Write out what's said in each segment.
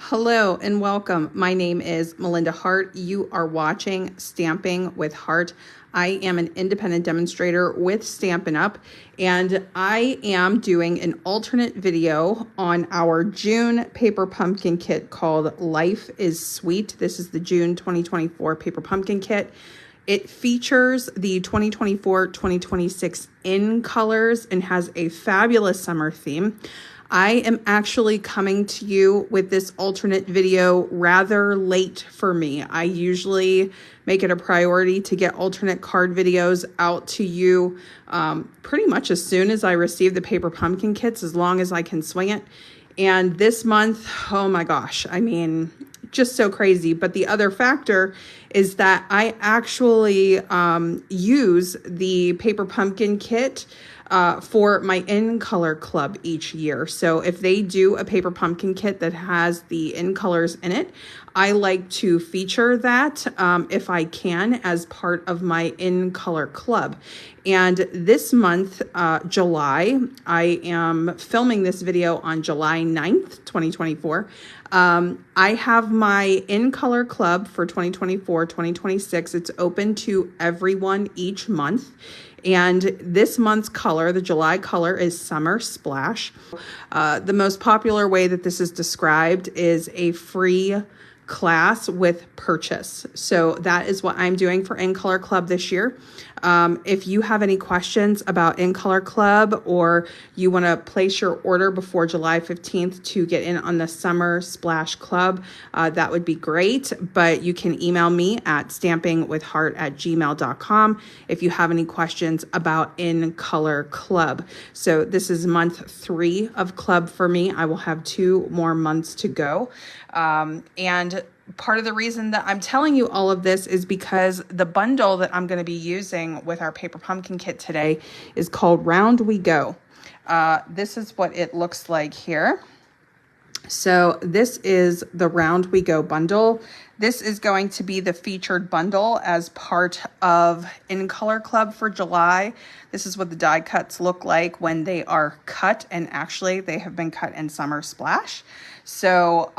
Hello and welcome. My name is Melinda Hart. You are watching Stamping with Hart. I am an independent demonstrator with Stampin' Up, and I am doing an alternate video on our June paper pumpkin kit called Life is Sweet. This is the June 2024 paper pumpkin kit. It features the 2024-2026 in colors and has a fabulous summer theme. I am actually coming to you with this alternate video rather late for me. I usually make it a priority to get alternate card videos out to you pretty much as soon as I receive the paper pumpkin kits, as long as I can swing it. And this month, oh my gosh, I mean, just so crazy. But the other factor is that I actually use the paper pumpkin kit for my In Color Club each year. So if they do a paper pumpkin kit that has the in colors in it, I like to feature that if I can as part of my In Color Club. And this month, July, I am filming this video on July 9th, 2024. I have my In Color Club for 2024-2026. It's open to everyone each month. And this month's color, the July color, is Summer Splash. The most popular way that this is described is a free class with purchase. So that is what I'm doing for In Color Club this year. If you have any questions about In Color Club, or you want to place your order before July 15th to get in on the Summer Splash Club, that would be great. But you can email me at stampingwithhart@gmail.com if you have any questions about In Color Club. So this is month 3 of club for me. I will have 2 more months to go. And part of the reason that I'm telling you all of this is because the bundle that I'm going to be using with our paper pumpkin kit today is called Round We Go. This is what it looks like here. So this is the Round We Go bundle. This is going to be the featured bundle as part of In Color Club for July. This is what the die cuts look like when they are cut, and actually they have been cut in Summer Splash. So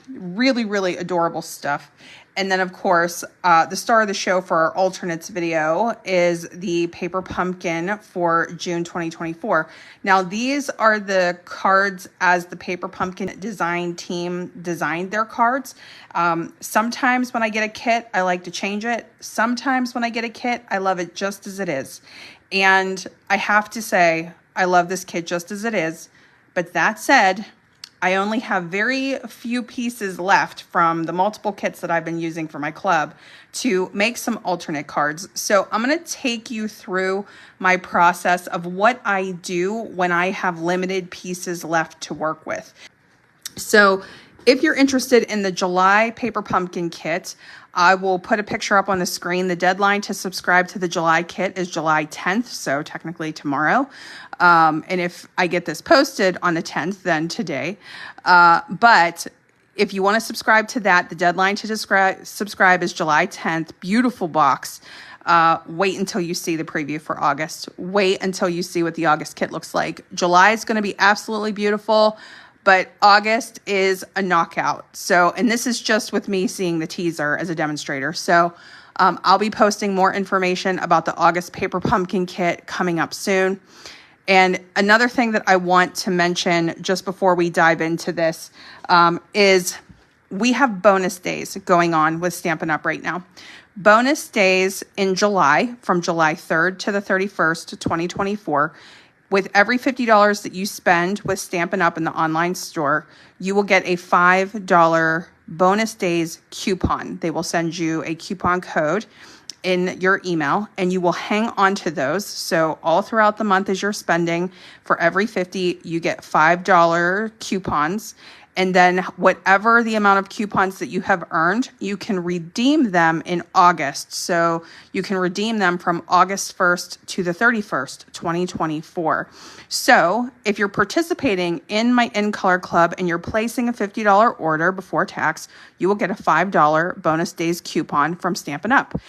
really, really adorable stuff. And then, of course, the star of the show for our alternates video is the paper pumpkin for June 2024. Now, these are the cards as the paper pumpkin design team designed their cards. Sometimes when I get a kit, I like to change it. Sometimes when I get a kit, I love it just as it is. And I have to say, I love this kit just as it is. But that said, I only have very few pieces left from the multiple kits that I've been using for my club to make some alternate cards. So I'm going to take you through my process of what I do when I have limited pieces left to work with. So if you're interested in the July paper pumpkin kit, I will put a picture up on the screen. The deadline to subscribe to the July kit is July 10th, so technically tomorrow. And if I get this posted on the 10th, then today. But if you want to subscribe to that, the deadline to subscribe is July 10th. Beautiful box. Wait until you see the preview for August. Wait until you see what the August kit looks like. July is going to be absolutely beautiful, but August is a knockout. So, and this is just with me seeing the teaser as a demonstrator. So I'll be posting more information about the August paper pumpkin kit coming up soon. And another thing that I want to mention just before we dive into this is we have bonus days going on with Stampin' Up right now. Bonus days in July, from July 3rd to the 31st, 2024. With every $50 that you spend with Stampin' Up in the online store, you will get a $5 bonus days coupon. They will send you a coupon code in your email, and you will hang on to those. So all throughout the month as you're spending, for every 50, you get $5 coupons. And then whatever the amount of coupons that you have earned, you can redeem them in August. So you can redeem them from August 1st to the 31st, 2024. So if you're participating in my In Color Club and you're placing a $50 order before tax, you will get a $5 bonus days coupon from Stampin' Up.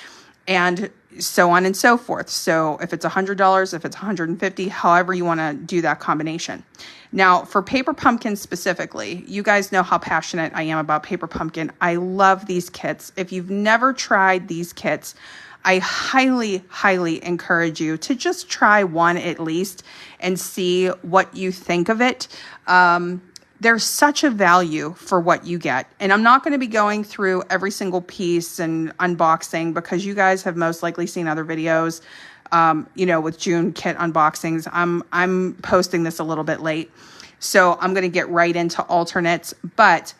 And so on and so forth. So if it's $100, if it's $150, however you want to do that combination. Now for Paper Pumpkin specifically, you guys know how passionate I am about Paper Pumpkin. I love these kits. If you've never tried these kits, I highly, highly encourage you to just try one at least and see what you think of it. There's such a value for what you get. And I'm not going to be going through every single piece and unboxing because you guys have most likely seen other videos, with June kit unboxings. I'm posting this a little bit late, so I'm going to get right into alternates. But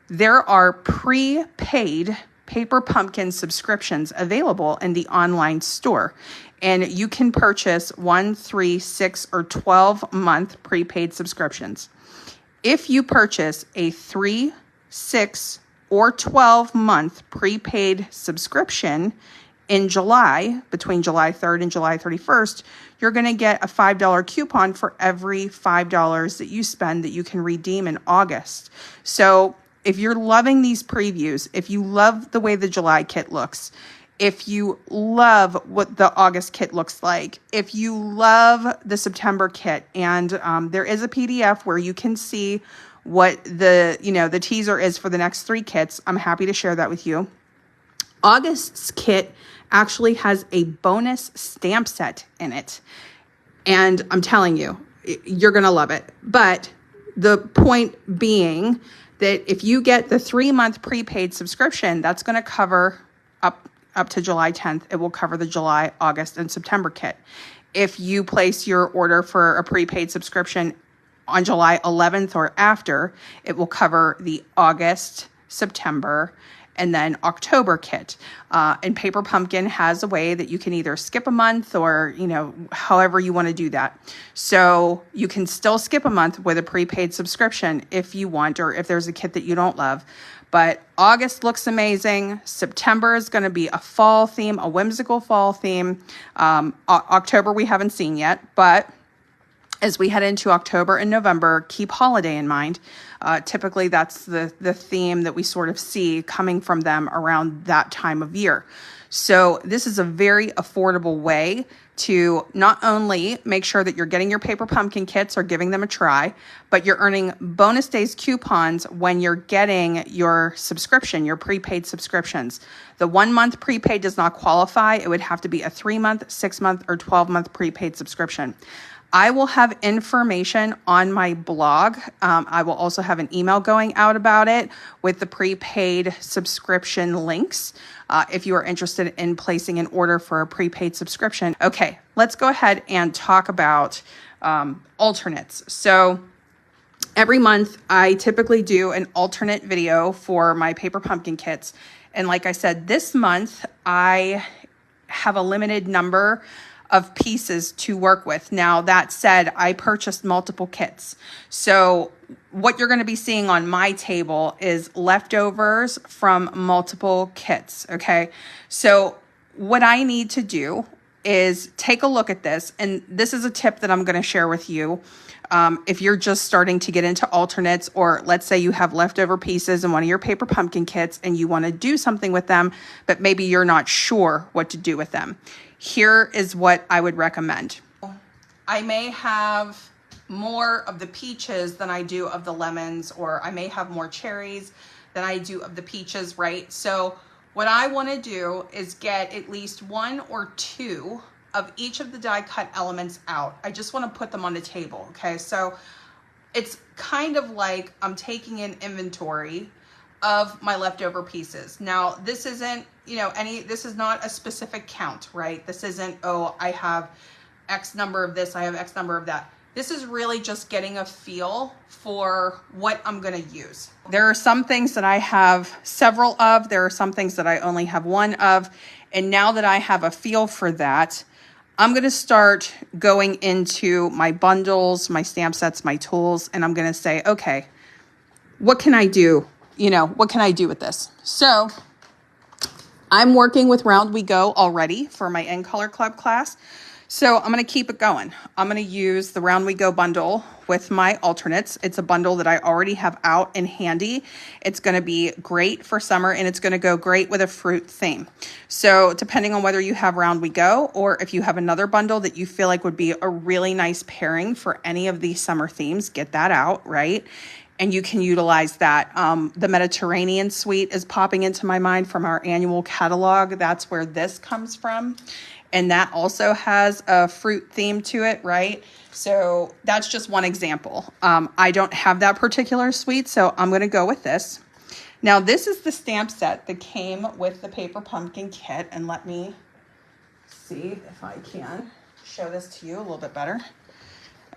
there are prepaid Paper Pumpkin subscriptions available in the online store. And you can purchase 1, 3, 6, or 12-month prepaid subscriptions. If you purchase a 3, 6, or 12-month prepaid subscription in July, between July 3rd and July 31st, you're going to get a $5 coupon for every $5 that you spend that you can redeem in August. So if you're loving these previews, if you love the way the July kit looks, if you love what the August kit looks like, if you love the September kit, and there is a PDF where you can see what the teaser is for the next 3 kits, I'm happy to share that with you. August's kit actually has a bonus stamp set in it. And I'm telling you, you're going to love it. But the point being that if you get the 3-month prepaid subscription, that's going to cover up to July 10th. It will cover the July, August, and September kit. If you place your order for a prepaid subscription on July 11th or after, it will cover the August, September, and then October kit. And Paper Pumpkin has a way that you can either skip a month or, however you want to do that. So you can still skip a month with a prepaid subscription if you want, or if there's a kit that you don't love. But August looks amazing. September is going to be a fall theme, a whimsical fall theme. October we haven't seen yet, but as we head into October and November, keep holiday in mind. Typically, that's the theme that we sort of see coming from them around that time of year. So this is a very affordable way to not only make sure that you're getting your Paper Pumpkin kits or giving them a try, but you're earning bonus days coupons when you're getting your subscription, your prepaid subscriptions. The 1-month prepaid does not qualify. It would have to be a 3-month, 6-month, or 12-month prepaid subscription. I will have information on my blog. I will also have an email going out about it with the prepaid subscription links if you are interested in placing an order for a prepaid subscription. Okay, let's go ahead and talk about alternates. So every month, I typically do an alternate video for my Paper Pumpkin kits. And like I said, this month, I have a limited number of pieces to work with. Now, that said, I purchased multiple kits. So what you're going to be seeing on my table is leftovers from multiple kits, okay? So what I need to do is take a look at this, and this is a tip that I'm going to share with you. If you're just starting to get into alternates, or let's say you have leftover pieces in one of your Paper Pumpkin kits and you want to do something with them, but maybe you're not sure what to do with them. Here is what I would recommend. I may have more of the peaches than I do of the lemons, or I may have more cherries than I do of the peaches, right? So what I want to do is get at least 1 or 2 of each of the die cut elements out. I just want to put them on the table, okay? So it's kind of like I'm taking an inventory of my leftover pieces. Now, this isn't, this is not a specific count, right? This isn't, oh, I have X number of this, I have X number of that. This is really just getting a feel for what I'm gonna use. There are some things that I have several of, there are some things that I only have 1 of, and now that I have a feel for that, I'm gonna start going into my bundles, my stamp sets, my tools, and I'm gonna say, okay, what can I do? What can I do with this? So I'm working with Round We Go already for my In Color Club class. So I'm going to keep it going. I'm going to use the Round We Go bundle with my alternates. It's a bundle that I already have out and handy. It's going to be great for summer, and it's going to go great with a fruit theme. So depending on whether you have Round We Go or if you have another bundle that you feel like would be a really nice pairing for any of these summer themes, get that out, right? And you can utilize that. The Mediterranean suite is popping into my mind from our annual catalog. That's where this comes from. And that also has a fruit theme to it, right? So that's just one example. I don't have that particular suite, so I'm going to go with this. Now, this is the stamp set that came with the Paper Pumpkin kit. And let me see if I can show this to you a little bit better.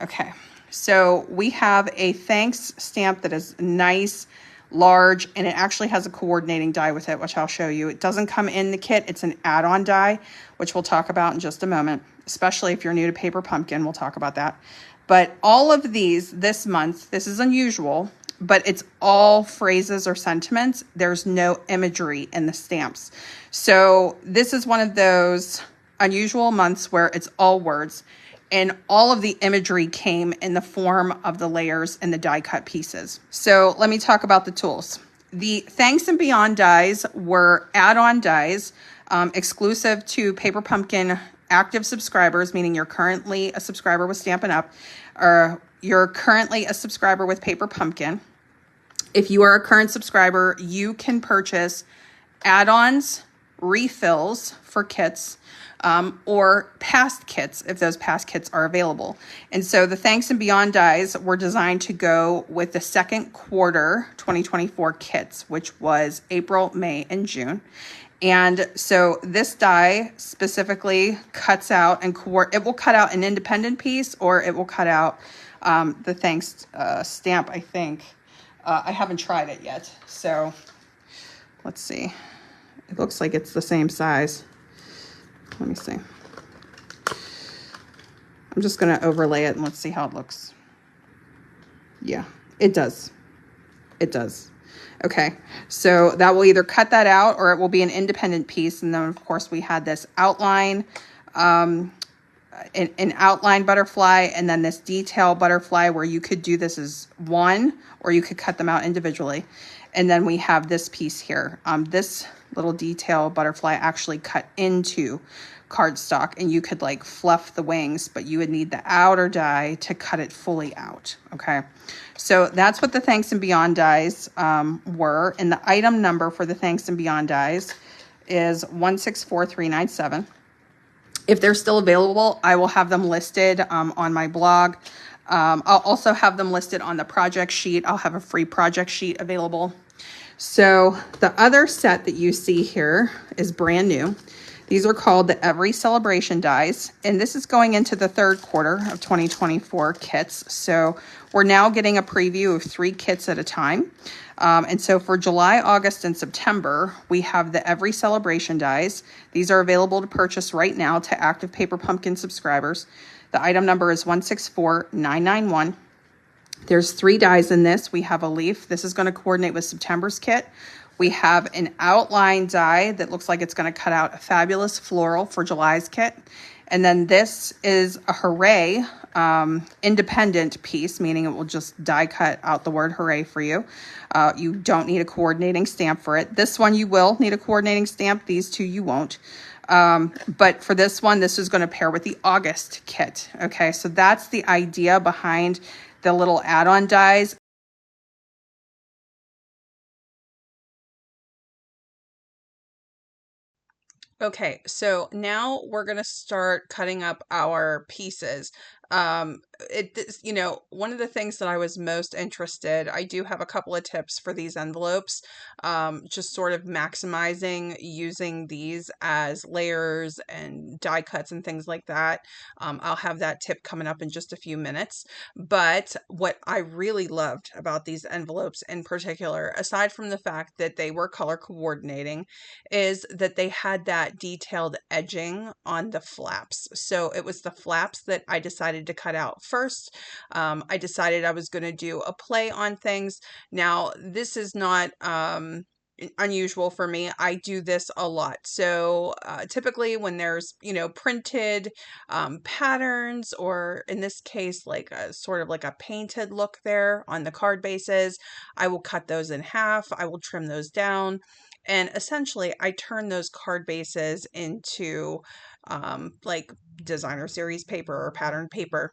Okay, so we have a thanks stamp that is nice, large, and it actually has a coordinating die with it, which I'll show you. It doesn't come in the kit. It's an add-on die, which we'll talk about in just a moment, especially if you're new to Paper Pumpkin. We'll talk about that. But all of these this month, this is unusual, but it's all phrases or sentiments. There's no imagery in the stamps. So this is one of those unusual months where it's all words. And all of the imagery came in the form of the layers and the die cut pieces. So let me talk about the tools. The Thanks and Beyond dies were add-on dies exclusive to Paper Pumpkin active subscribers, meaning you're currently a subscriber with Stampin' Up, or you're currently a subscriber with Paper Pumpkin. If you are a current subscriber, you can purchase add-ons, refills for kits, or past kits if those past kits are available. And so the Thanks and Beyond dies were designed to go with the second quarter 2024 kits, which was April, May, and June. And so this die specifically cuts out and it will cut out an independent piece, or it will cut out the thanks stamp, I think. I haven't tried it yet. So let's see. It looks like it's the same size. Let me see. I'm just going to overlay it and let's see how it looks. Yeah, it does. It does. Okay, so that will either cut that out or it will be an independent piece. And then, of course, we had this outline, an outline butterfly, and then this detail butterfly where you could do this as one or you could cut them out individually. And then we have this piece here. This little detail butterfly actually cut into cardstock, and you could like fluff the wings, but you would need the outer die to cut it fully out. Okay, so that's what the Thanks and Beyond dies were. And the item number for the Thanks and Beyond dies is 164397. If they're still available, I will have them listed on my blog. I'll also have them listed on the project sheet. I'll have a free project sheet available. So the other set that you see here is brand new. These are called the Every Celebration dies, and this is going into the third quarter of 2024 kits. So we're now getting a preview of 3 kits at a time. And so for July, August, and September, we have the Every Celebration dies. These are available to purchase right now to active Paper Pumpkin subscribers. The item number is 164991. There's 3 dies in this. We have a leaf. This is going to coordinate with September's kit. We have an outline die that looks like it's going to cut out a fabulous floral for July's kit. And then this is a hooray independent piece, meaning it will just die cut out the word hooray for you. You don't need a coordinating stamp for it. This one you will need a coordinating stamp. These 2 you won't. But for this one, this is going to pair with the August kit. Okay, so that's the idea behind the little add-on dies. Okay, so now we're going to start cutting up our pieces. One of the things that I was most interested, I do have a couple of tips for these envelopes, just sort of maximizing using these as layers and die cuts and things like that. I'll have that tip coming up in just a few minutes. But what I really loved about these envelopes in particular, aside from the fact that they were color coordinating, is that they had that detailed edging on the flaps. So it was the flaps that I decided to cut out first. I decided I was going to do a play on things. Now, this is not unusual for me. I do this a lot. So typically when there's, printed patterns, or in this case, like a sort of like a painted look there on the card bases, I will cut those in half. I will trim those down. And essentially, I turn those card bases into like designer series paper or pattern paper,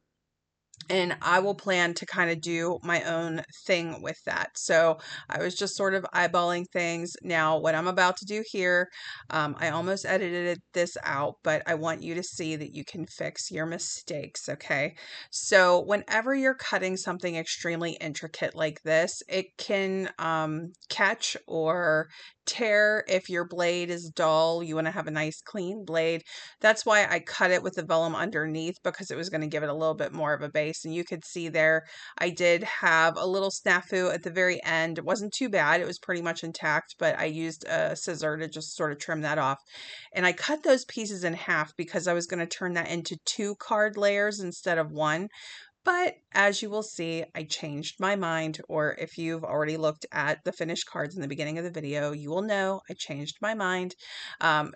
and I will plan to kind of do my own thing with that. So I was just sort of eyeballing things. Now, what I'm about to do here, I almost edited this out, but I want you to see that you can fix your mistakes, okay? So whenever you're cutting something extremely intricate like this, it can catch or tear if your blade is dull. You want to have a nice clean blade. That's why I cut it with the vellum underneath, because it was going to give it a little bit more of a base. And you could see there, I did have a little snafu at the very end. It wasn't too bad. It was pretty much intact, but I used a scissor to just sort of trim that off. And I cut those pieces in half because I was going to turn that into 2 card layers instead of 1. But as you will see, I changed my mind, or if you've already looked at the finished cards in the beginning of the video, you will know I changed my mind.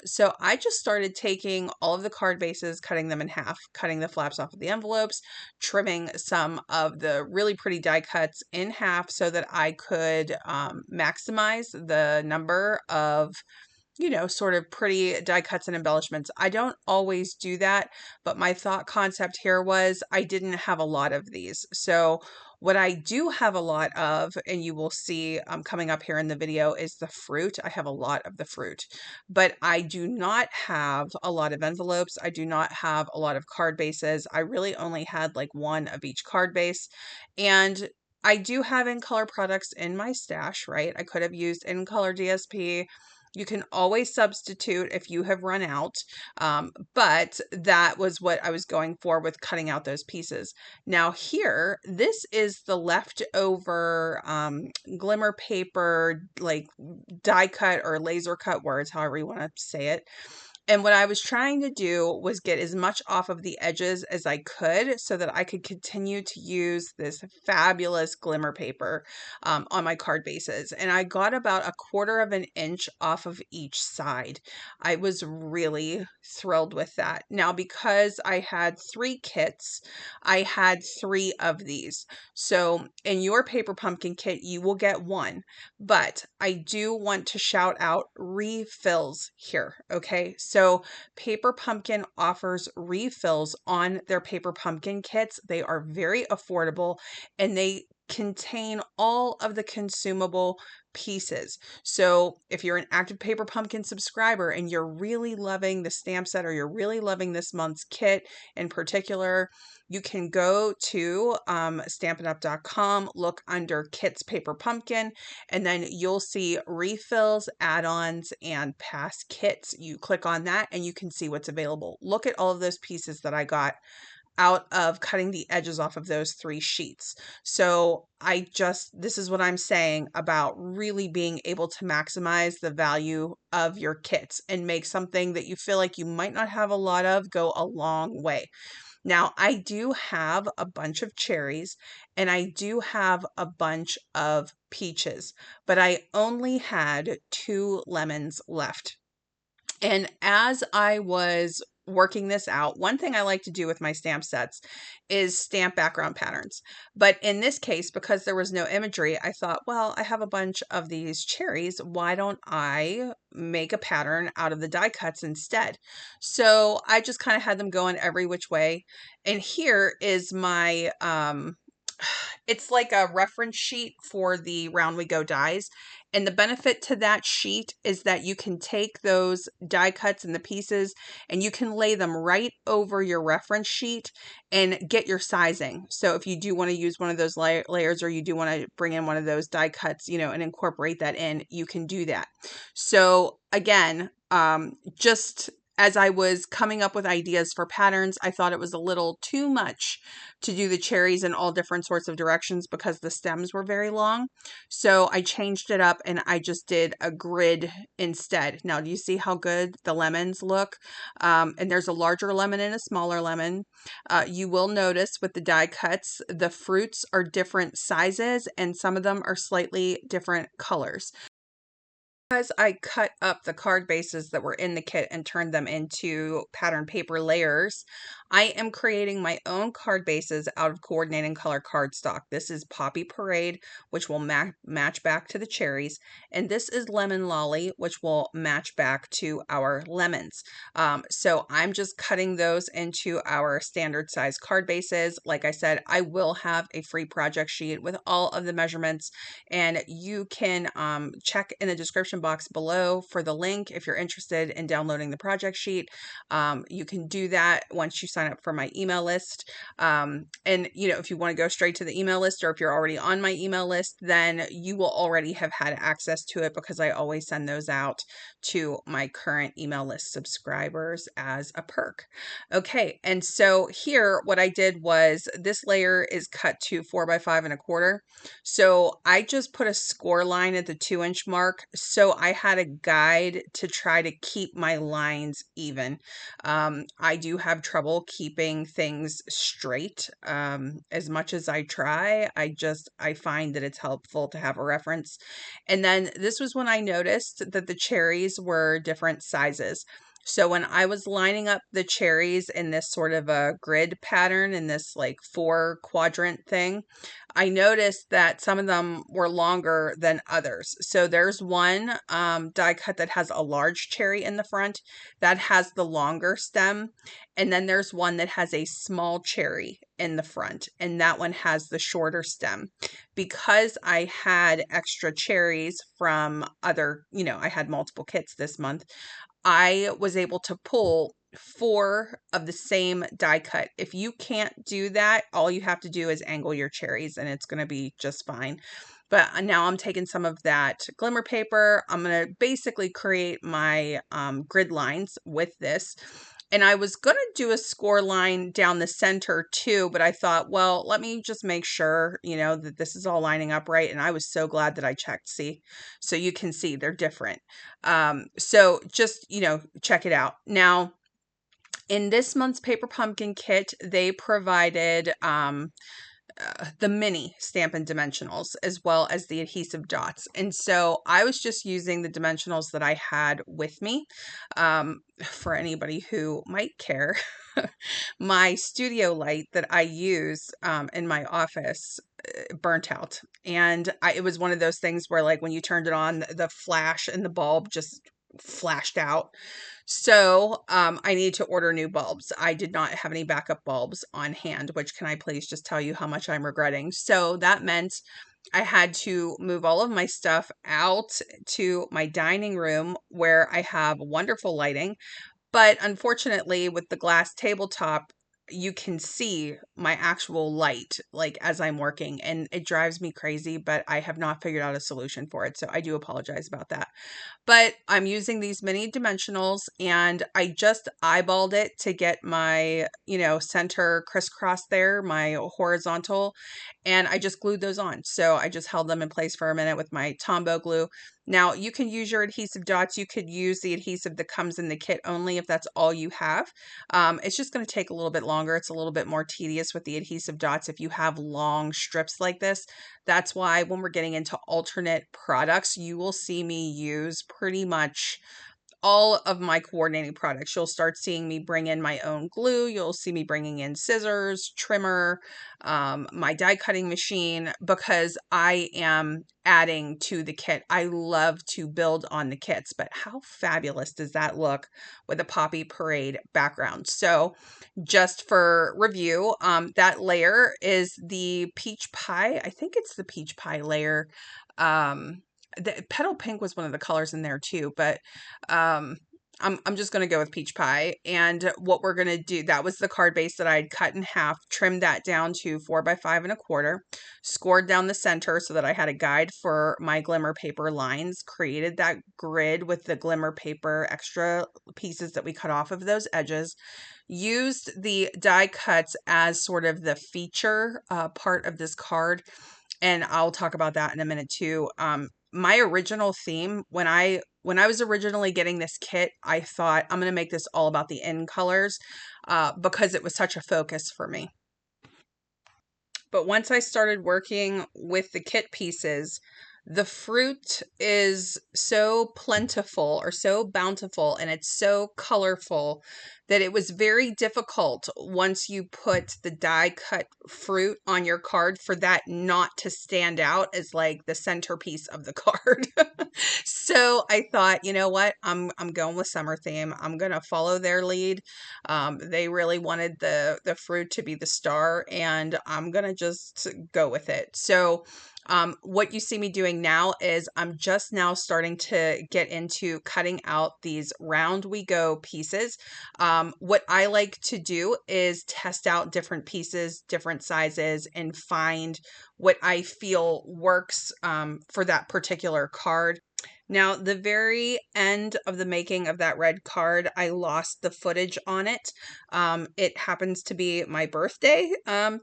So I just started taking all of the card bases, cutting them in half, cutting the flaps off of the envelopes, trimming some of the really pretty die cuts in half so that I could maximize the number of sort of pretty die cuts and embellishments. I don't always do that, but my thought concept here was I didn't have a lot of these. So what I do have a lot of, and you will see coming up here in the video, is the fruit. I have a lot of the fruit, but I do not have a lot of envelopes. I do not have a lot of card bases. I really only had like 1 of each card base. And I do have in color products in my stash, right? I could have used in color DSP. You can always substitute if you have run out, but that was what I was going for with cutting out those pieces. Now here, this is the leftover glimmer paper, like die cut or laser cut words, however you want to say it. And what I was trying to do was get as much off of the edges as I could so that I could continue to use this fabulous glimmer paper on my card bases. And I got about 1/4 of an inch off of each side. I was really thrilled with that. Now, because I had 3 kits, I had 3 of these. So in your paper pumpkin kit, you will get 1. But I do want to shout out refills here, okay? So Paper Pumpkin offers refills on their Paper Pumpkin kits. They are very affordable, and they contain all of the consumable pieces. So if you're an active Paper Pumpkin subscriber and you're really loving the stamp set, or you're really loving this month's kit in particular, you can go to stampinup.com, look under Kits Paper Pumpkin, and then you'll see refills, add-ons, and past kits. You click on that and you can see what's available. Look at all of those pieces that I got out of cutting the edges off of those 3 sheets. So this is what I'm saying about really being able to maximize the value of your kits and make something that you feel like you might not have a lot of go a long way. Now, I do have a bunch of cherries and I do have a bunch of peaches, but I only had 2 lemons left. And as I was working this out, one thing I like to do with my stamp sets is stamp background patterns. But in this case, because there was no imagery, I thought, well, I have a bunch of these cherries. Why don't I make a pattern out of the die cuts instead? So I just kind of had them going every which way. And here is my it's like a reference sheet for the Round We Go dies. And the benefit to that sheet is that you can take those die cuts and the pieces and you can lay them right over your reference sheet and get your sizing. So if you do want to use one of those layers, or you do want to bring in one of those die cuts, and incorporate that in, you can do that. So again, just as I was coming up with ideas for patterns, I thought it was a little too much to do the cherries in all different sorts of directions because the stems were very long. So I changed it up and I just did a grid instead. Now, do you see how good the lemons look? And there's a larger lemon and a smaller lemon. You will notice with the die cuts, the fruits are different sizes and some of them are slightly different colors. Because I cut up the card bases that were in the kit and turned them into pattern paper layers, I am creating my own card bases out of coordinating color cardstock. This is Poppy Parade, which will match back to the cherries, and this is Lemon Lolly, which will match back to our lemons. So I'm just cutting those into our standard size card bases. Like I said, I will have a free project sheet with all of the measurements, and you can check in the description box below for the link if you're interested in downloading the project sheet. You can do that once you sign up for my email list. And if you want to go straight to the email list, or if you're already on my email list, then you will already have had access to it, because I always send those out to my current email list subscribers as a perk. Okay, and so here what I did was, this layer is cut to 4x5 1/4. So I just put a score line at the 2-inch mark. So I had a guide to try to keep my lines even. I do have trouble keeping things straight. As much as I try, I find that it's helpful to have a reference. And then this was when I noticed that the cherries were different sizes. So when I was lining up the cherries in this sort of a grid pattern, in this like 4-quadrant thing, I noticed that some of them were longer than others. So there's one die cut that has a large cherry in the front that has the longer stem. And then there's one that has a small cherry in the front, and that one has the shorter stem. Because I had extra cherries from I had multiple kits this month, I was able to pull 4 of the same die cut. If you can't do that, all you have to do is angle your cherries, and it's going to be just fine. But now I'm taking some of that glimmer paper. I'm going to basically create my grid lines with this. And I was going to do a score line down the center too, but I thought, well, let me just make sure, that this is all lining up right. And I was so glad that I checked. See, so you can see they're different. So just, check it out. Now, in this month's Paper Pumpkin kit, they provided the mini Stampin' Dimensionals, as well as the adhesive dots. And so I was just using the dimensionals that I had with me. For anybody who might care, my studio light that I use in my office burnt out. And it was one of those things where, like, when you turned it on, the flash and the bulb just flashed out. So I need to order new bulbs. I did not have any backup bulbs on hand, which, can I please just tell you how much I'm regretting? So that meant I had to move all of my stuff out to my dining room, where I have wonderful lighting. But unfortunately, with the glass tabletop, you can see my actual light, like, as I'm working, and it drives me crazy, but I have not figured out a solution for it. So I do apologize about that. But I'm using these mini dimensionals, and I just eyeballed it to get my, center crisscross there, my horizontal, and I just glued those on. So I just held them in place for a minute with my Tombow glue. Now, you can use your adhesive dots. You could use the adhesive that comes in the kit only, if that's all you have. It's just going to take a little bit longer. It's a little bit more tedious with the adhesive dots if you have long strips like this. That's why when we're getting into alternate products, you will see me use pretty much all of my coordinating products. You'll start seeing me bring in my own glue. You'll see me bringing in scissors, trimmer, my die cutting machine, because I am adding to the kit. I love to build on the kits, but how fabulous does that look with a Poppy Parade background? So just for review, that layer is the peach pie. I think it's the peach pie layer. The petal pink was one of the colors in there too, but I'm just going to go with peach pie. And what we're going to do, that was the card base that I had cut in half, trimmed that down to 4x5 1/4, scored down the center so that I had a guide for my glimmer paper lines, created that grid with the glimmer paper extra pieces that we cut off of those edges, used the die cuts as sort of the feature part of this card. And I'll talk about that in a minute too. My original theme, when I was originally getting this kit, I thought, I'm going to make this all about the in colors because it was such a focus for me. But once I started working with the kit pieces, The fruit is so plentiful or so bountiful and it's so colorful that it was very difficult once you put the die cut fruit on your card for that not to stand out as like the centerpiece of the card. So I thought, you know what? I'm going with summer theme. I'm gonna follow their lead. They really wanted the fruit to be the star, and I'm gonna just go with it. So what you see me doing now is I'm just now starting to get into cutting out these round we go pieces. What I like to do is test out different pieces, different sizes, and find what I feel works for that particular card. Now, the very end of the making of that red card, I lost the footage on it. It happens to be my birthday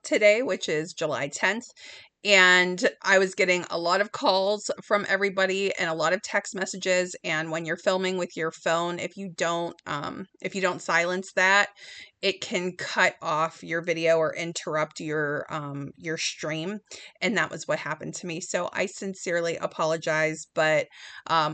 today, which is July 10th. And I was getting a lot of calls from everybody and a lot of text messages. And when you're filming with your phone, if you don't silence that, it can cut off your video or interrupt your stream. And that was what happened to me. So I sincerely apologize. But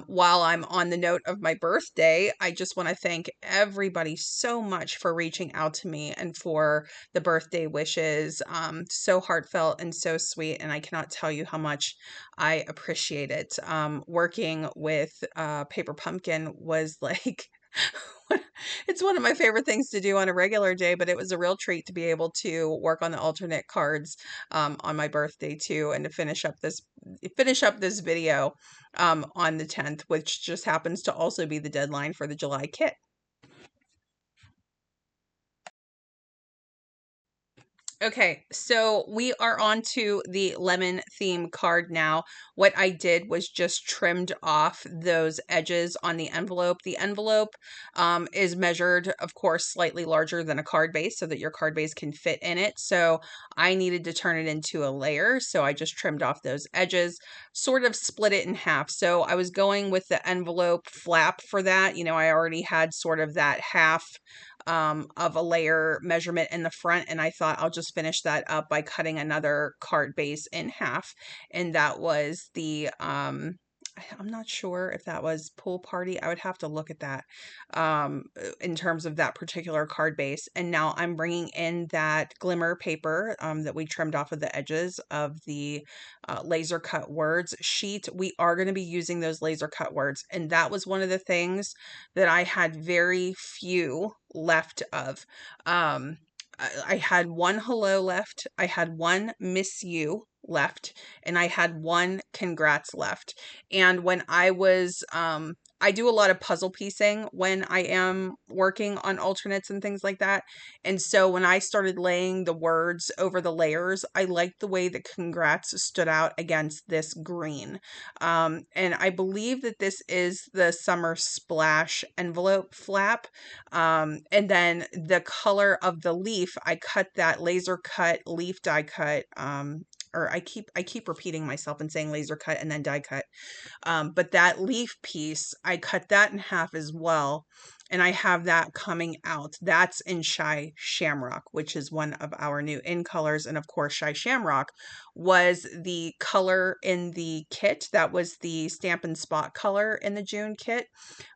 while I'm on the note of my birthday, I just want to thank everybody so much for reaching out to me and for the birthday wishes. So heartfelt and so sweet. And I cannot tell you how much I appreciate it. Working with Paper Pumpkin was like, it's one of my favorite things to do on a regular day, but it was a real treat to be able to work on the alternate cards on my birthday too, and to finish up this video on the 10th, which just happens to also be the deadline for the July kit. Okay, so we are on to the lemon theme card now. What I did was just trimmed off those edges on the envelope. The envelope is measured, of course, slightly larger than a card base so that your card base can fit in it. So I needed to turn it into a layer. So I just trimmed off those edges, sort of split it in half. So I was going with the envelope flap for that. You know, I already had sort of that half of a layer measurement in the front, and I thought I'll just finish that up by cutting another card base in half. And that was the I'm not sure if that was Pool Party. I would have to look at that in terms of that particular card base. And now I'm bringing in that glimmer paper that we trimmed off of the edges of the laser cut words sheet. We are going to be using those laser cut words. And that was one of the things that I had very few left of. I had one hello left, I had one miss you left, and I had one congrats left. And when I do a lot of puzzle piecing when I am working on alternates and things like that. And so when I started laying the words over the layers, I liked the way the congrats stood out against this green. And I believe that this is the Summer Splash envelope flap. And then the color of the leaf, I cut that laser cut leaf die cut. Or I keep repeating myself and saying laser cut and then die cut. But that leaf piece, I cut that in half as well. And I have that coming out. That's in Shy Shamrock, which is one of our new in colors. And of course, Shy Shamrock was the color in the kit. That was the Stamp and Spot color in the June kit.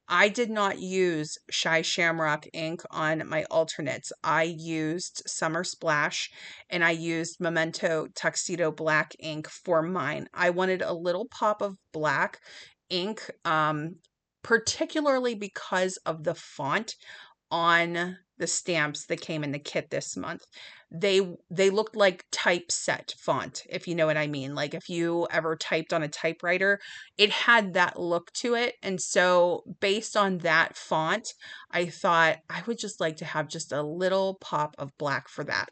I did not use Shy Shamrock ink on my alternates. I used Summer Splash and I used Memento Tuxedo Black ink for mine. I wanted a little pop of black ink, particularly because of the font on the stamps that came in the kit this month. They looked like typeset font, if you know what I mean. Like if you ever typed on a typewriter, it had that look to it. And so based on that font, I thought I would just like to have just a little pop of black for that.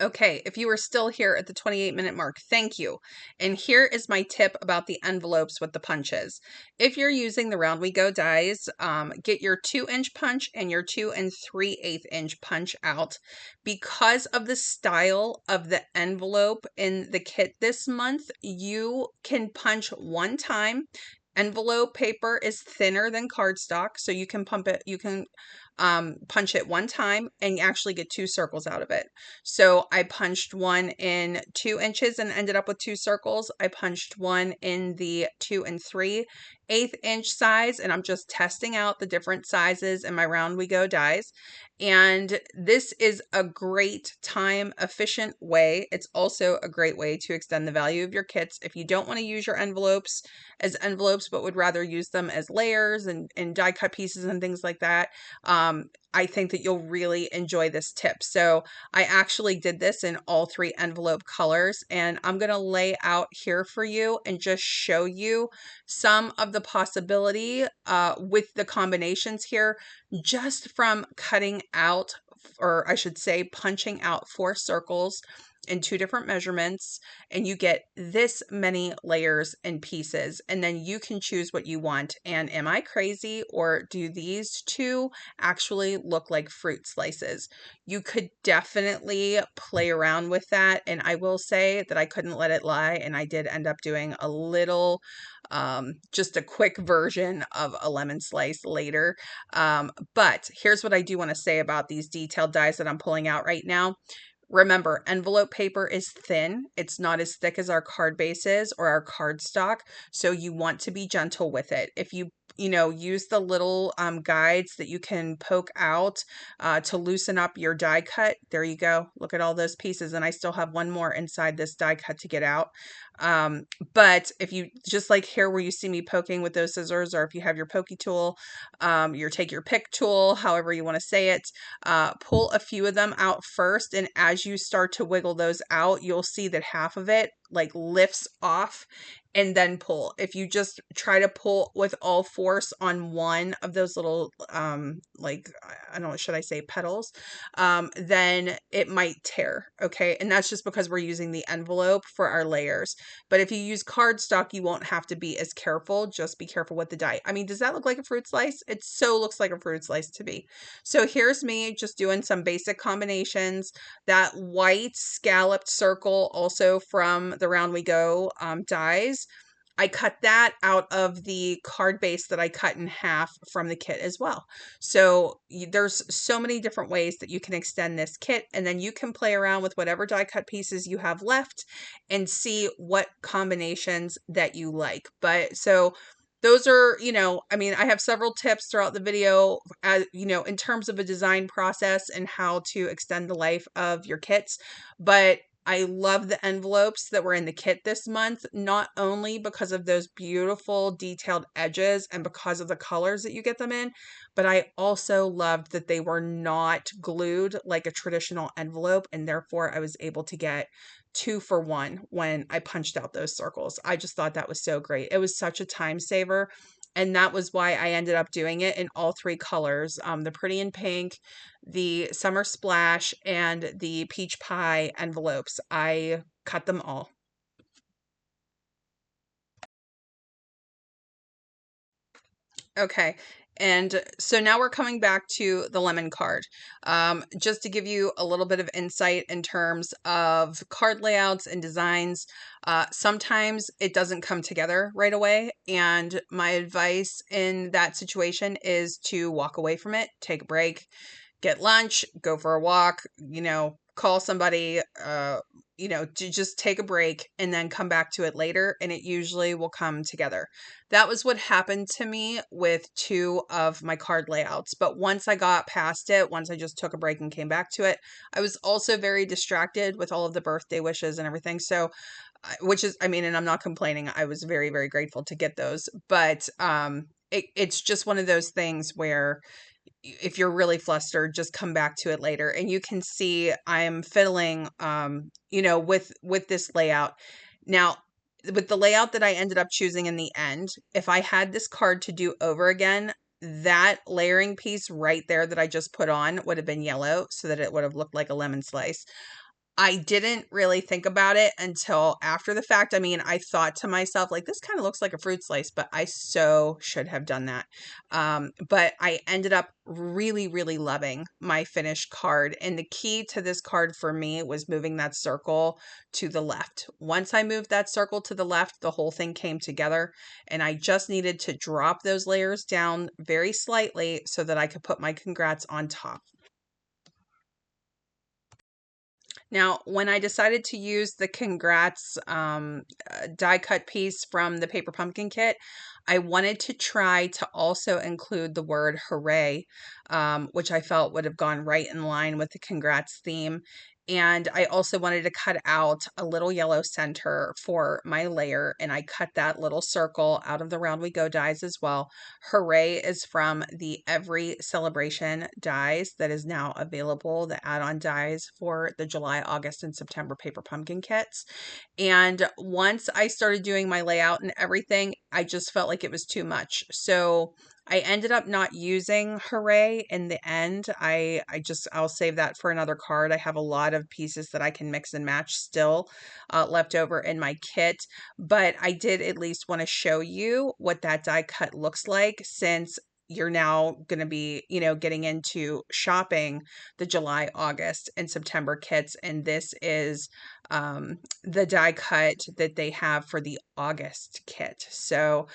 Okay, if you are still here at the 28-minute mark, thank you. And here is my tip about the envelopes with the punches. If you're using the Round We Go dies, get your 2-inch punch and your 2 3/8-inch punch out. Because of the style of the envelope in the kit this month, you can punch one time. Envelope paper is thinner than cardstock, so you can punch it one time and you actually get 2 circles out of it. So I punched one in 2 inches and ended up with 2 circles. I punched one in the 2 and 3/8 inch size, and I'm just testing out the different sizes in my Round We Go dies. And this is a great time efficient way. It's also a great way to extend the value of your kits. If you don't want to use your envelopes as envelopes, but would rather use them as layers and die cut pieces and things like that, I think that you'll really enjoy this tip. So I actually did this in all 3 envelope colors, and I'm going to lay out here for you and just show you some of the possibility with the combinations here, just from cutting out, or I should say punching out 4 circles in 2 different measurements, and you get this many layers and pieces, and then you can choose what you want. And am I crazy, or do these 2 actually look like fruit slices? You could definitely play around with that, and I will say that I couldn't let it lie, and I did end up doing a little just a quick version of a lemon slice later. But here's what I do want to say about these detailed dies that I'm pulling out right now. Remember, envelope paper is thin. It's not as thick as our card bases or our cardstock. So you want to be gentle with it. If you know, use the little guides that you can poke out to loosen up your die cut. There you go. Look at all those pieces. And I still have one more inside this die cut to get out. But if you just like here where you see me poking with those scissors, or if you have your pokey tool, take your pick tool, however you want to say it, pull a few of them out first. And as you start to wiggle those out, you'll see that half of it like lifts off, and then pull. If you just try to pull with all force on one of those little, like, I don't know, should I say petals, then it might tear. Okay. And that's just because we're using the envelope for our layers. But if you use cardstock, you won't have to be as careful. Just be careful with the die. I mean, does that look like a fruit slice? It so looks like a fruit slice to me. So here's me just doing some basic combinations. That white scalloped circle also from the Round We Go dies, I cut that out of the card base that I cut in half from the kit as well. So there's so many different ways that you can extend this kit, and then you can play around with whatever die cut pieces you have left and see what combinations that you like. But so those are, you know, I mean, I have several tips throughout the video, you know, in terms of a design process and how to extend the life of your kits. But I love the envelopes that were in the kit this month, not only because of those beautiful detailed edges and because of the colors that you get them in, but I also loved that they were not glued like a traditional envelope, and therefore I was able to get 2 for 1 when I punched out those circles. I just thought that was so great. It was such a time saver. And that was why I ended up doing it in all 3 colors, the Pretty in Pink, the Summer Splash, and the Peach Pie envelopes. I cut them all. Okay. And so now we're coming back to the lemon card. Just to give you a little bit of insight in terms of card layouts and designs, sometimes it doesn't come together right away. And my advice in that situation is to walk away from it, take a break, get lunch, go for a walk, you know, call somebody, you know, to just take a break and then come back to it later. And it usually will come together. That was what happened to me with 2 of my card layouts. But once I got past it, once I just took a break and came back to it, I was also very distracted with all of the birthday wishes and everything. So, which is, I mean, and I'm not complaining. I was very, very grateful to get those. But it's just one of those things where if you're really flustered, just come back to it later. And you can see I'm fiddling, you know, with this layout. Now, with the layout that I ended up choosing in the end, if I had this card to do over again, that layering piece right there that I just put on would have been yellow so that it would have looked like a lemon slice. I didn't really think about it until after the fact. I mean, I thought to myself, like, this kind of looks like a fruit slice, but I so should have done that. But I ended up really, really loving my finished card. And the key to this card for me was moving that circle to the left. Once I moved that circle to the left, the whole thing came together. And I just needed to drop those layers down very slightly so that I could put my congrats on top. Now, when I decided to use the congrats die cut piece from the paper pumpkin kit, I wanted to try to also include the word hooray, which I felt would have gone right in line with the congrats theme. And I also wanted to cut out a little yellow center for my layer, and I cut that little circle out of the Round We Go dies as well. Hooray is from the Every Celebration dies that is now available, the add-on dies for the July, August, and September paper pumpkin kits. And once I started doing my layout and everything, I just felt like it was too much. So I ended up not using hooray in the end. I'll save that for another card. I have a lot of pieces that I can mix and match still left over in my kit, but I did at least want to show you what that die cut looks like, since you're now going to be, getting into shopping the July, August, and September kits. And this is the die cut that they have for the August kit. So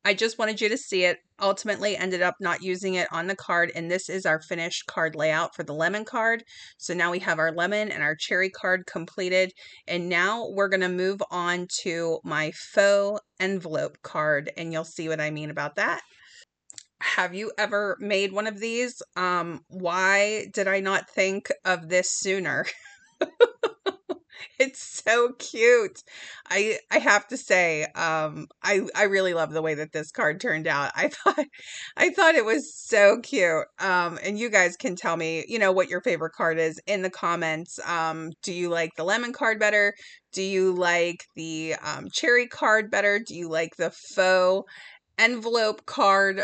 I just wanted you to see it. Ultimately ended up not using it on the card, and this is our finished card layout for the lemon card. So now we have our lemon and our cherry card completed, and now we're going to move on to my faux envelope card, and you'll see what I mean about that. Have you ever made one of these? Why did I not think of this sooner? It's so cute. I have to say, I really love the way that this card turned out. I thought it was so cute. And you guys can tell me, what your favorite card is in the comments. Do you like the lemon card better? Do you like the cherry card better? Do you like the faux envelope card?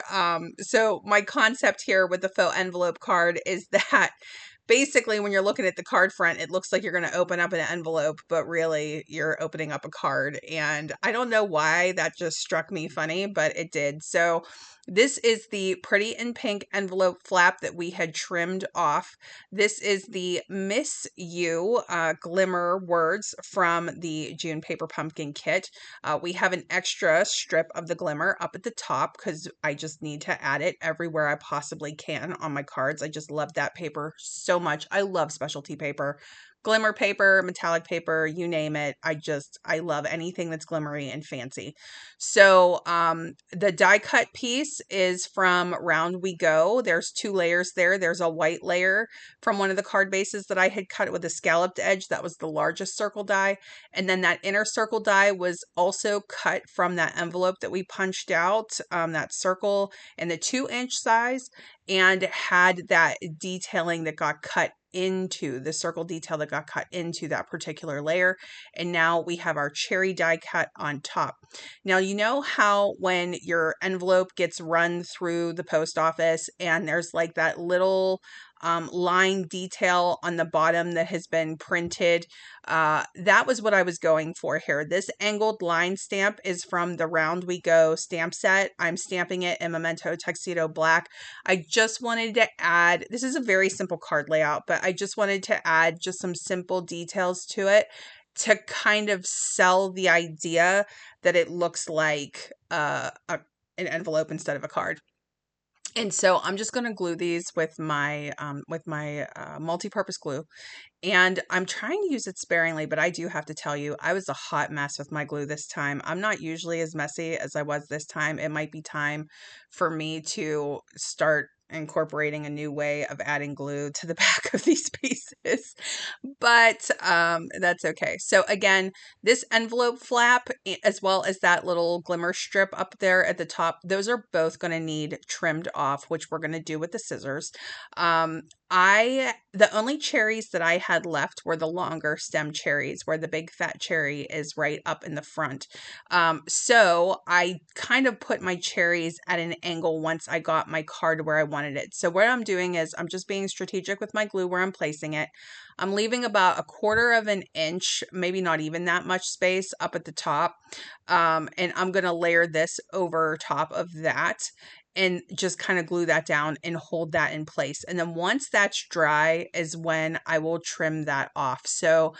So my concept here with the faux envelope card is that basically when you're looking at the card front, it looks like you're going to open up an envelope, but really you're opening up a card. And I don't know why that just struck me funny, but it did. So this is the Pretty in Pink envelope flap that we had trimmed off. This is the Miss You glimmer words from the June paper pumpkin kit. We have an extra strip of the glimmer up at the top because I just need to add it everywhere I possibly can on my cards. I just love that paper so much. I love specialty paper. Glimmer paper, metallic paper, you name it. I love anything that's glimmery and fancy. So the die cut piece is from Round We Go. There's 2 layers there. There's a white layer from one of the card bases that I had cut with a scalloped edge. That was the largest circle die. And then that inner circle die was also cut from that envelope that we punched out, that circle in the 2-inch size, and had that detailing that got cut into the circle detail that got cut into that particular layer. And now we have our cherry die cut on top. Now, you know how when your envelope gets run through the post office and there's like that little line detail on the bottom that has been printed? That was what I was going for here. This angled line stamp is from the Round We Go stamp set. I'm stamping it in Memento Tuxedo Black. I just wanted to add, this is a very simple card layout, but I just wanted to add just some simple details to it to kind of sell the idea that it looks like an envelope instead of a card. And so I'm just going to glue these with my multi-purpose glue. And I'm trying to use it sparingly, but I do have to tell you, I was a hot mess with my glue this time. I'm not usually as messy as I was this time. It might be time for me to start incorporating a new way of adding glue to the back of these pieces, but that's okay. So again, this envelope flap, as well as that little glimmer strip up there at the top, those are both going to need trimmed off, which we're going to do with the scissors. The only cherries that I had left were the longer stem cherries, where the big fat cherry is right up in the front. So I kind of put my cherries at an angle once I got my card where I wanted it. So what I'm doing is I'm just being strategic with my glue where I'm placing it. I'm leaving about 1/4 of an inch, maybe not even that much space up at the top. And I'm going to layer this over top of that and just kind of glue that down and hold that in place. And then once that's dry is when I will trim that off. So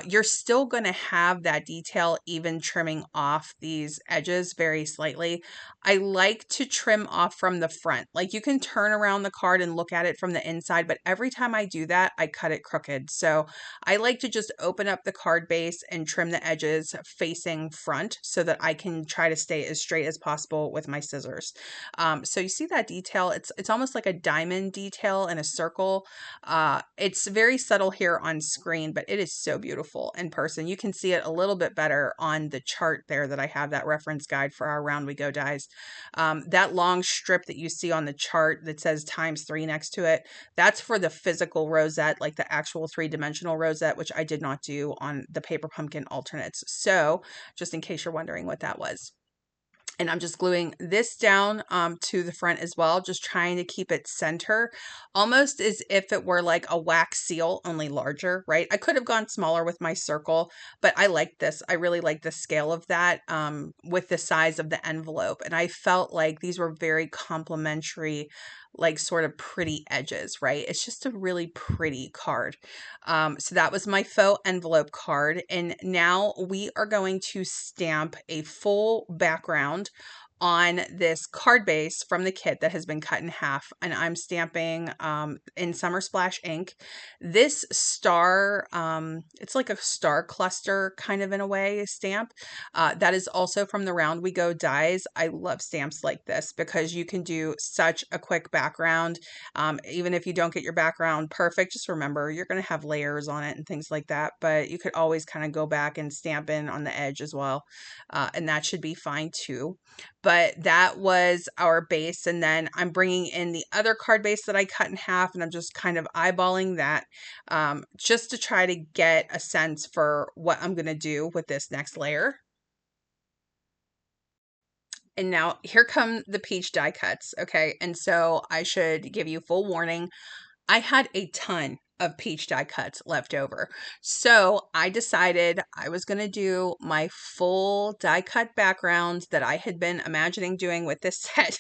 you're still going to have that detail even trimming off these edges very slightly. I like to trim off from the front. Like you can turn around the card and look at it from the inside, but every time I do that, I cut it crooked. So I like to just open up the card base and trim the edges facing front so that I can try to stay as straight as possible with my scissors. So you see that detail? It's almost like a diamond detail in a circle. It's very subtle here on screen, but it is so beautiful in person. You can see it a little bit better on the chart there that I have, that reference guide for our Round We Go dies. That long strip that you see on the chart that says ×3 next to it, that's for the physical rosette, like the actual 3-dimensional rosette, which I did not do on the Paper Pumpkin alternates. So just in case you're wondering what that was. And I'm just gluing this down to the front as well, just trying to keep it center, almost as if it were like a wax seal, only larger, right? I could have gone smaller with my circle, but I like this. I really like the scale of that with the size of the envelope. And I felt like these were very complementary, like sort of pretty edges, right? It's just a really pretty card. So that was my faux envelope card. And now we are going to stamp a full background on this card base from the kit that has been cut in half, and I'm stamping in Summer Splash ink. This star, it's like a star cluster kind of in a way stamp. That is also from the Round We Go dies. I love stamps like this because you can do such a quick background. Even if you don't get your background perfect, just remember you're going to have layers on it and things like that, but you could always kind of go back and stamp in on the edge as well. And that should be fine too. But that was our base. And then I'm bringing in the other card base that I cut in half, and I'm just kind of eyeballing that just to try to get a sense for what I'm going to do with this next layer. And now here come the peach die cuts. Okay. And so I should give you full warning. I had a ton of peach die cuts left over. So I decided I was going to do my full die cut background that I had been imagining doing with this set.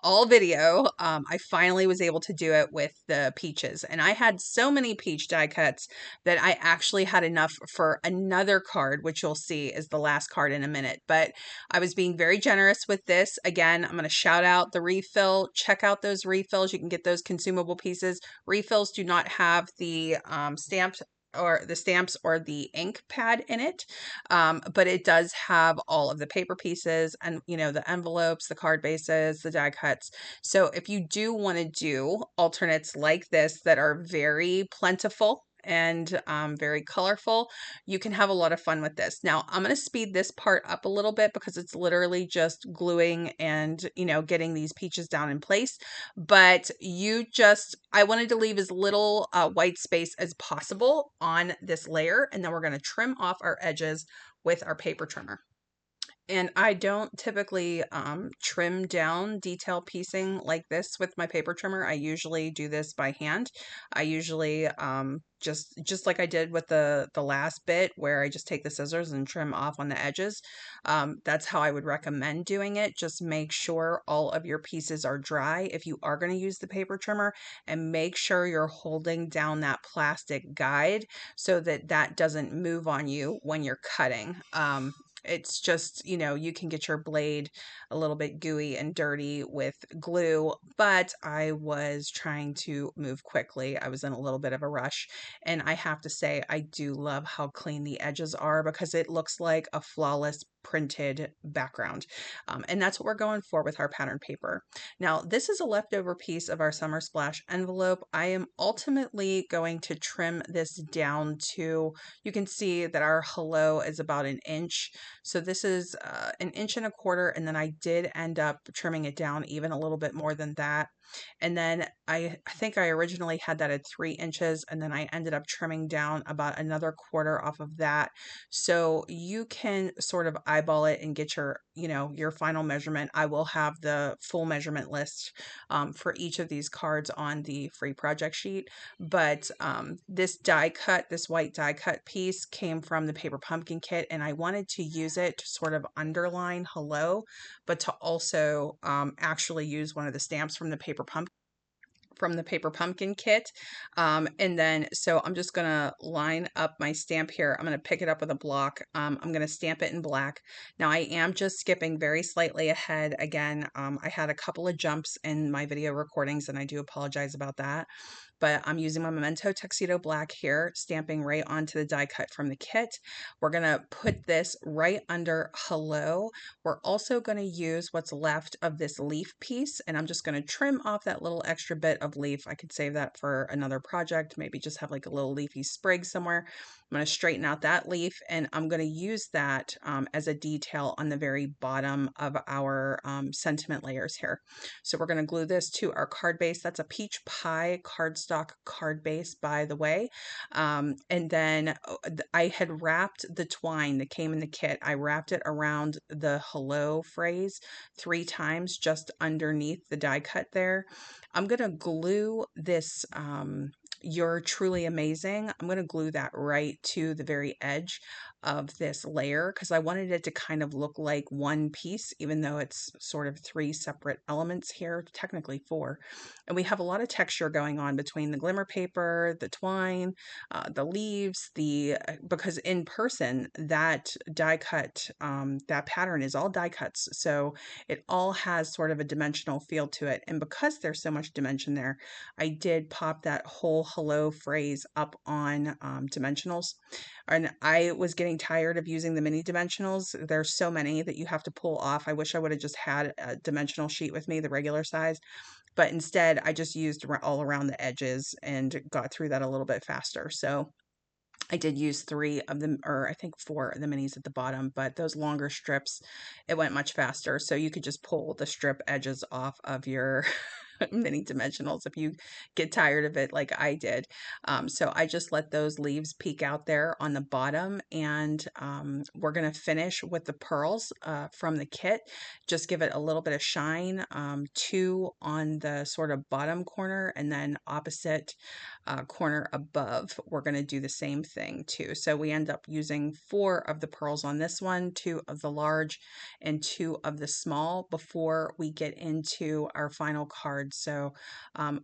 All video. I finally was able to do it with the peaches, and I had so many peach die cuts that I actually had enough for another card, which you'll see is the last card in a minute. But I was being very generous with this. Again, I'm going to shout out the refill. Check out those refills. You can get those consumable pieces. Refills do not have the stamps or the ink pad in it, but it does have all of the paper pieces and, you know, the envelopes, the card bases, the die cuts. So if you do want to do alternates like this that are very plentiful and very colorful, you can have a lot of fun with this. Now I'm going to speed this part up a little bit because it's literally just gluing and, you know, getting these peaches down in place. But I wanted to leave as little white space as possible on this layer, and then we're going to trim off our edges with our paper trimmer. And I don't typically trim down detail piecing like this with my paper trimmer. I usually do this by hand. I usually just like I did with the last bit where I just take the scissors and trim off on the edges. That's how I would recommend doing it. Just make sure all of your pieces are dry if you are going to use the paper trimmer, and make sure you're holding down that plastic guide so that that doesn't move on you when you're cutting. It's just, you know, you can get your blade a little bit gooey and dirty with glue, but I was trying to move quickly. I was in a little bit of a rush, and I have to say, I do love how clean the edges are because it looks like a flawless printed background. And that's what we're going for with our pattern paper. Now, this is a leftover piece of our Summer Splash envelope. I am ultimately going to trim this down to, you can see that our hello is about 1 inch. So this is 1.25 inches, and then I did end up trimming it down even a little bit more than that. And then I think I originally had that at 3 inches, and then I ended up trimming down about another 1/4 off of that. So you can sort of eyeball it and get your, your final measurement. I will have the full measurement list for each of these cards on the free project sheet. But this die cut, this white die cut piece came from the Paper Pumpkin kit, and I wanted to use it to sort of underline hello, but to also actually use one of the stamps from the Paper Pumpkin kit. And then, so I'm just going to line up my stamp here. I'm going to pick it up with a block. I'm going to stamp it in black. Now I am just skipping very slightly ahead. Again, I had a couple of jumps in my video recordings, and I do apologize about that. But I'm using my Memento Tuxedo Black here, stamping right onto the die cut from the kit. We're going to put this right under hello. We're also going to use what's left of this leaf piece, and I'm just going to trim off that little extra bit of leaf. I could save that for another project, maybe just have like a little leafy sprig somewhere. I'm going to straighten out that leaf, and I'm going to use that as a detail on the very bottom of our sentiment layers here. So we're going to glue this to our card base. That's a peach pie cardstock card base, by the way. And then I had wrapped the twine that came in the kit. I wrapped it around the hello phrase 3 times just underneath the die cut there. I'm going to glue this "You're truly amazing." I'm going to glue that right to the very edge of this layer because I wanted it to kind of look like one piece, even though it's sort of 3 separate elements here, technically 4. And we have a lot of texture going on between the glimmer paper, the twine, the leaves, because in person, that die cut, that pattern is all die cuts. So it all has sort of a dimensional feel to it. And because there's so much dimension there, I did pop that whole hello phrase up on dimensionals. And I was getting tired of using the mini dimensionals. There's so many that you have to pull off. I wish I would have just had a dimensional sheet with me, the regular size. But instead, I just used all around the edges and got through that a little bit faster. So I did use 3 of them, or I think 4 of the minis at the bottom, but those longer strips, it went much faster. So you could just pull the strip edges off of your mini dimensionals if you get tired of it like I did. So I just let those leaves peek out there on the bottom, and we're going to finish with the pearls from the kit. Just give it a little bit of shine, 2 on the sort of bottom corner, and then opposite corner above, we're going to do the same thing too. So we end up using 4 of the pearls on this one, 2 of the large and 2 of the small before we get into our final card. So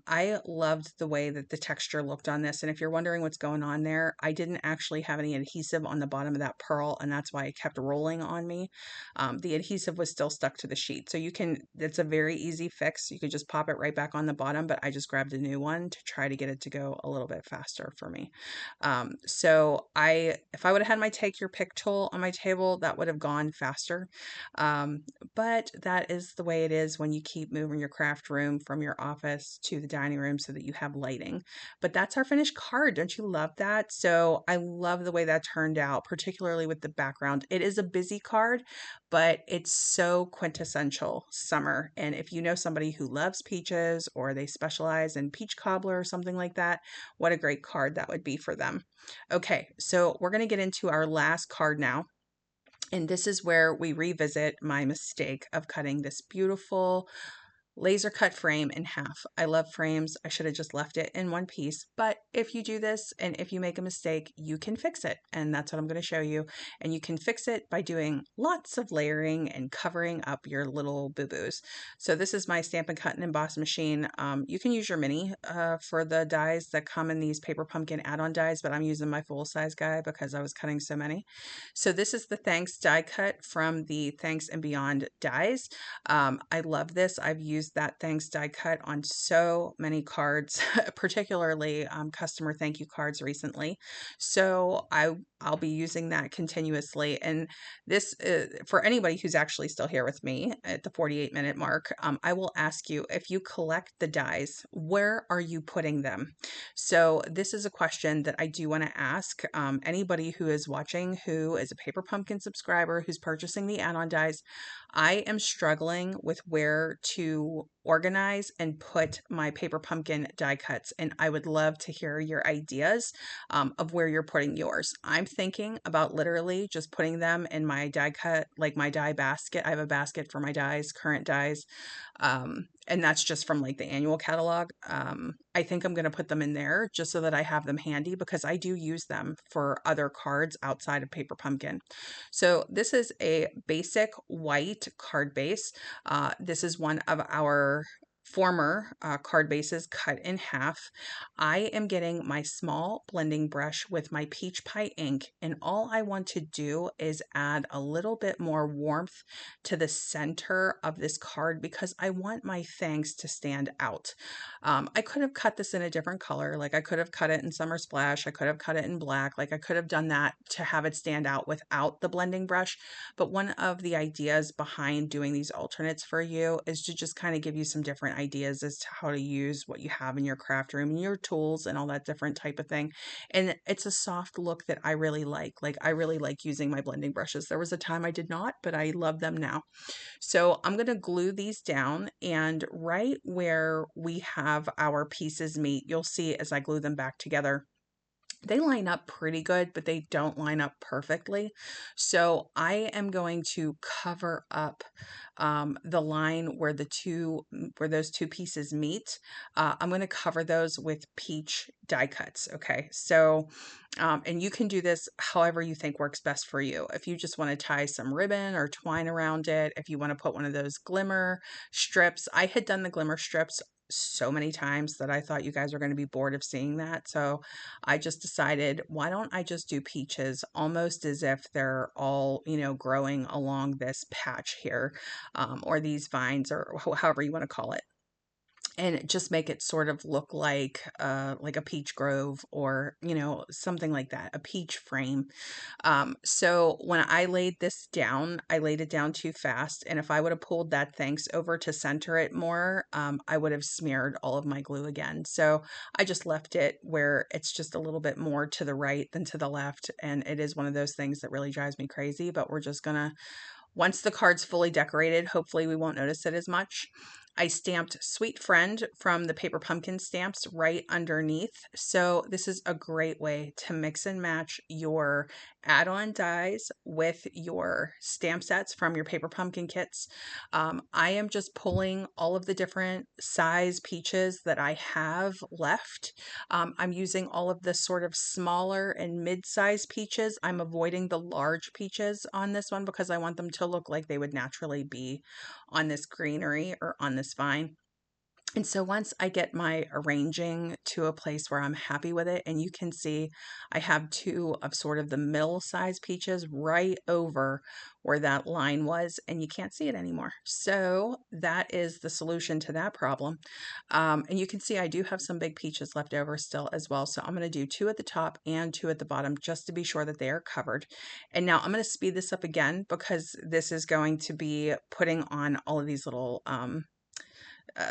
I loved the way that the texture looked on this. And if you're wondering what's going on there, I didn't actually have any adhesive on the bottom of that pearl, and that's why it kept rolling on me. The adhesive was still stuck to the sheet. So it's a very easy fix. You could just pop it right back on the bottom, but I just grabbed a new one to try to get it to go a little bit faster for me. So if I would have had my take your pick tool on my table, that would have gone faster. But that is the way it is when you keep moving your craft room from your office to the dining room so that you have lighting. But that's our finished card. Don't you love that? So I love the way that turned out, particularly with the background. It is a busy card, but it's so quintessential summer. And if you know somebody who loves peaches, or they specialize in peach cobbler or something like that, what a great card that would be for them. Okay, so we're going to get into our last card now. And this is where we revisit my mistake of cutting this beautiful laser cut frame in half. I love frames. I should have just left it in one piece. But if you do this and if you make a mistake, you can fix it. And that's what I'm going to show you. And you can fix it by doing lots of layering and covering up your little boo-boos. So this is my Stampin' Cut and Emboss machine. You can use your mini for the dies that come in these Paper Pumpkin add-on dies, but I'm using my full-size guy because I was cutting so many. So this is the Thanks die cut from the Thanks and Beyond dies. I love this. I've used that Thanks die cut on so many cards, particularly customer thank you cards recently. So I'll be using that continuously. And this, for anybody who's actually still here with me at the 48-minute mark, I will ask you, if you collect the dies, where are you putting them? So this is a question that I do want to ask anybody who is watching, who is a Paper Pumpkin subscriber, who's purchasing the add-on dies. I am struggling with where to organize and put my paper pumpkin die cuts, and I would love to hear your ideas of where you're putting yours. I'm thinking about literally just putting them in my die cut, like my die basket. I have a basket for my dies, current dies, and that's just from like the annual catalog. I think I'm going to put them in there just so that I have them handy, because I do use them for other cards outside of paper pumpkin. So this is a basic white card base. This is one of our former card bases cut in half. I am getting my small blending brush with my peach pie ink, and all I want to do is add a little bit more warmth to the center of this card, because I want my thanks to stand out. I could have cut this in a different color. Like I could have cut it in Summer Splash. I could have cut it in black. Like I could have done that to have it stand out without the blending brush. But one of the ideas behind doing these alternates for you is to just kind of give you some different ideas as to how to use what you have in your craft room and your tools and all that different type of thing. And it's a soft look that I really like. Like I really like using my blending brushes. There was a time I did not, but I love them now. So I'm going to glue these down, and right where we have our pieces meet, you'll see as I glue them back together, they line up pretty good, but they don't line up perfectly. So I am going to cover up the line where those two pieces meet. I'm going to cover those with peach die cuts. Okay, so and you can do this however you think works best for you. If you just want to tie some ribbon or twine around it, if you want to put one of those glimmer strips. I had done the glimmer strips so many times that I thought you guys were going to be bored of seeing that. So I just decided, why don't I just do peaches almost as if they're all, growing along this patch here, or these vines, or however you want to call it, and just make it sort of look like a peach grove, or something like that, a peach frame. So when I laid this down, I laid it down too fast, and if I would have pulled that thanks over to center it more, I would have smeared all of my glue again. So I just left it where it's just a little bit more to the right than to the left, and it is one of those things that really drives me crazy, but we're just gonna, once the card's fully decorated, hopefully we won't notice it as much. I stamped Sweet Friend from the Paper Pumpkin stamps right underneath. So this is a great way to mix and match your add-on dies with your stamp sets from your Paper Pumpkin kits. I am just pulling all of the different size peaches that I have left. I'm using all of the sort of smaller and mid-size peaches. I'm avoiding the large peaches on this one because I want them to look like they would naturally be on this greenery or on this vine. And so once I get my arranging to a place where I'm happy with it, and you can see I have two of sort of the middle size peaches right over where that line was, and you can't see it anymore. So that is the solution to that problem. And you can see I do have some big peaches left over still as well. So I'm going to do two at the top and two at the bottom just to be sure that they are covered. And now I'm going to speed this up again because this is going to be putting on all of these little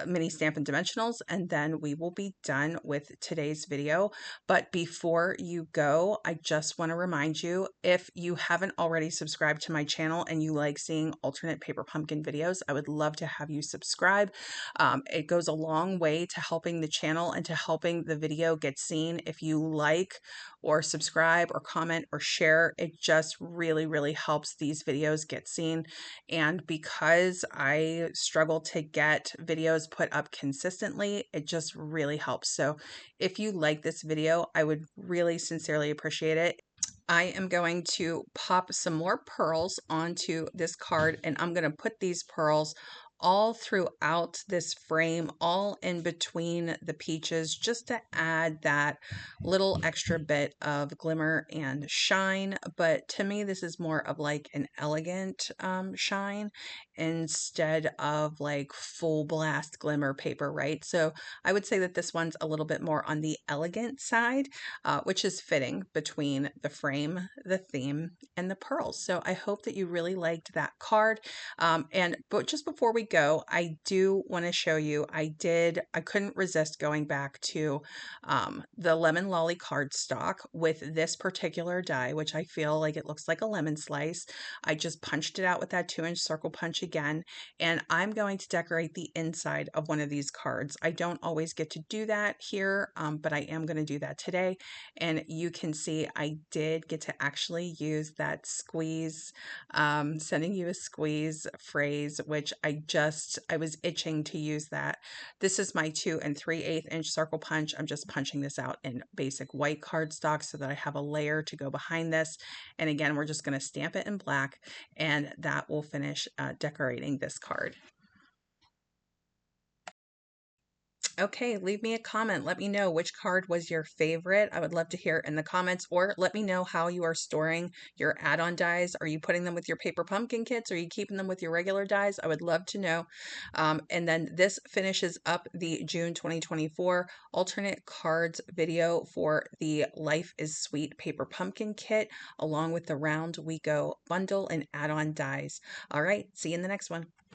mini Stampin' Dimensionals, and then we will be done with today's video. But before you go, I just want to remind you, if you haven't already subscribed to my channel and you like seeing alternate paper pumpkin videos, I would love to have you subscribe. It goes a long way to helping the channel and to helping the video get seen. If you like or subscribe or comment or share, it just really, really helps these videos get seen. And because I struggle to get videos put up consistently, it just really helps. So if you like this video, I would really sincerely appreciate it. I am going to pop some more pearls onto this card, and I'm going to put these pearls all throughout this frame, all in between the peaches, just to add that little extra bit of glimmer and shine. But to me, this is more of like an elegant shine instead of like full blast glimmer paper, right? So I would say that this one's a little bit more on the elegant side, which is fitting between the frame, the theme, and the pearls. So I hope that you really liked that card. But just before we go, I do want to show you, I couldn't resist going back to the lemon lolly cardstock with this particular die, which I feel like it looks like a lemon slice. I just punched it out with that 2-inch circle punch again, and I'm going to decorate the inside of one of these cards. I don't always get to do that here, but I am going to do that today. And you can see I did get to actually use that squeeze, sending you a squeeze phrase, which I was itching to use that. This is my 2 3/8 inch circle punch. I'm just punching this out in basic white cardstock so that I have a layer to go behind this. And again, we're just going to stamp it in black, and that will finish decorating this card. Okay, leave me a comment. Let me know which card was your favorite. I would love to hear it in the comments, or let me know how you are storing your add-on dies. Are you putting them with your paper pumpkin kits? Or are you keeping them with your regular dies? I would love to know. And then this finishes up the June 2024 alternate cards video for the Life is Sweet paper pumpkin kit, along with the Round We Go bundle and add-on dies. All right, see you in the next one.